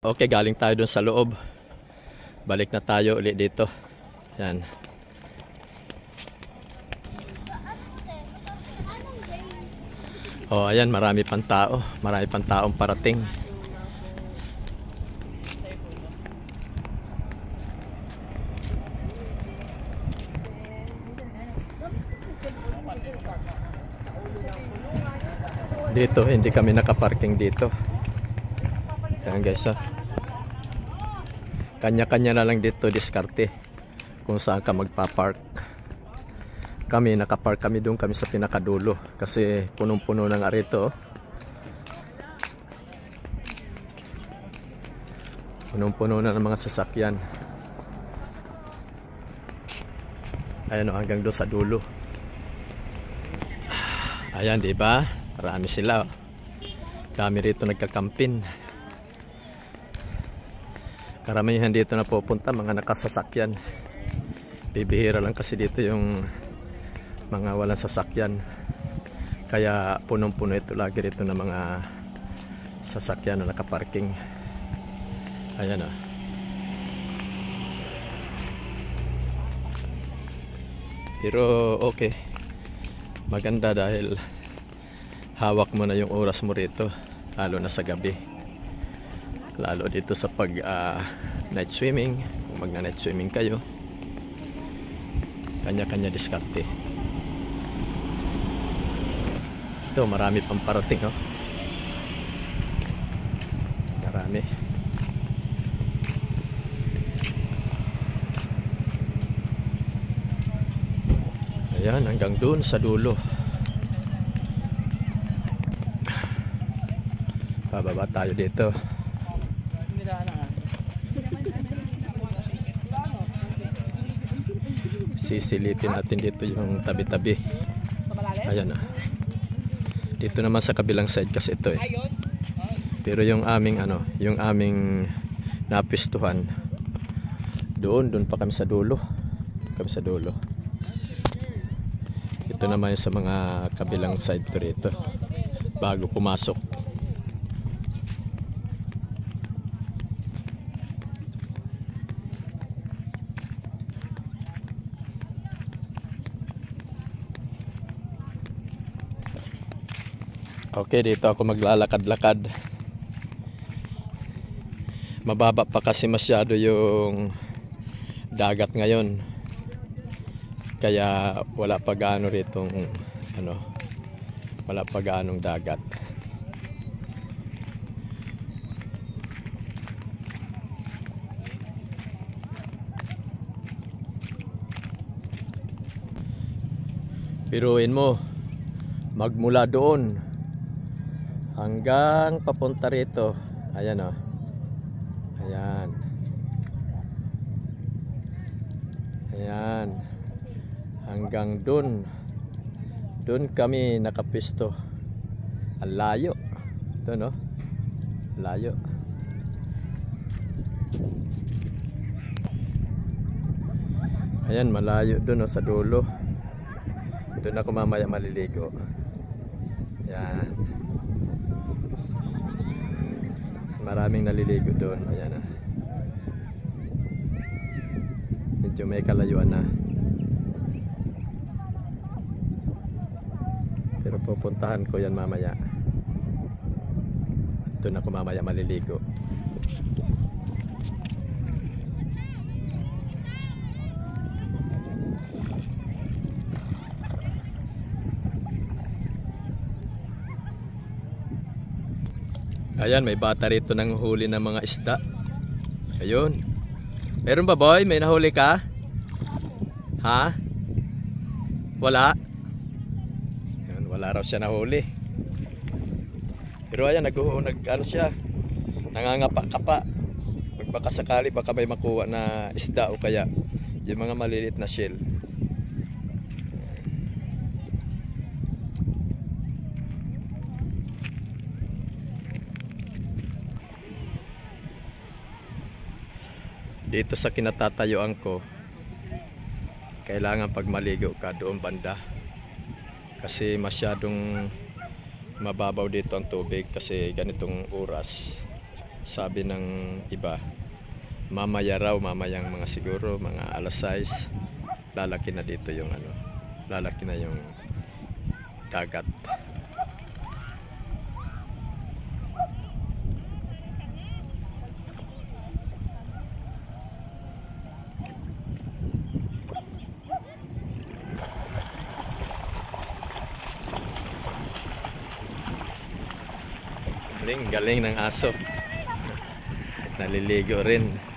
Okay, galing tayo dun sa loob. Balik na tayo ulit dito. Yan. Oh, ayan, marami pang tao. Marami pang taong parating. Dito, hindi kami nakaparking dito. Ayan guys, kanya-kanya na lang dito diskarte kung saan ka magpa-park. Kami, nakapark kami doon, kami sa pinakadulo kasi punong-puno ng arito. Punong-puno na ng mga sasakyan. Ayan o, hanggang doon sa dulo. Ayan, diba? Marami sila. Dami rito nagkakampin. Karamihan dito na pupunta mga nakasasakyan. Bibihira lang kasi dito yung mga walang sasakyan. Kaya punong-puno ito lagi rito ng mga sasakyan na nakaparking. Ayan o. Pero okay. Maganda dahil hawak mo na yung oras mo rito. Lalo na sa gabi. Lalo dito sa pag night swimming. Kung magna night swimming kayo, kanya-kanya diskarte. Ito, marami pang parating, oh. Marami. Ayan, hanggang doon sa dulo. Bababa tayo dito. Sisilipin natin dito yung tabi-tabi. Ayan, dito naman sa kabilang side kasi ito eh. Pero yung aming yung aming napistuhan doon pa kami sa dulo. Kami sa dulo. Ito naman yung sa mga kabilang side to rito bago pumasok. Okay, dito ako maglalakad-lakad. Mababa pa kasi masyado yung dagat ngayon. Kaya wala pa gaano ritong wala pa gaanong dagat. Piruin mo, magmula doon hanggang papunta rito. Ayan o. Ayan. Ayan. Hanggang dun. Dun kami nakapisto. Ang layo. Dun o. Layo. Ayan, malayo dun o sa dulo. Dun ako mamaya maliligo. Ayan. Maraming naliligo doon. Ayan na. Medyo may kalayuan na. Pero pupuntahan ko yan mamaya. Doon ako mamaya maliligo. Ayan, may bata rito nang huli ng mga isda. Ayun. Meron ba, boy? May nahuli ka? Ha? Wala? Ayun, wala raw siya nahuli. Pero ayan, ano siya? Nangangapa-kapa. Baka sakali baka may makuha na isda o kaya yung mga maliliit na shell. Dito sa kinatatayuan ko, kailangan pag maligo ka doon banda kasi masyadong mababaw dito ang tubig kasi ganitong oras Sabi ng iba, mamaya raw, mamayang mga siguro mga alas 6, lalaki na dito yung ano, lalaki na yung dagat. Galing ng aso. Naliligo rin.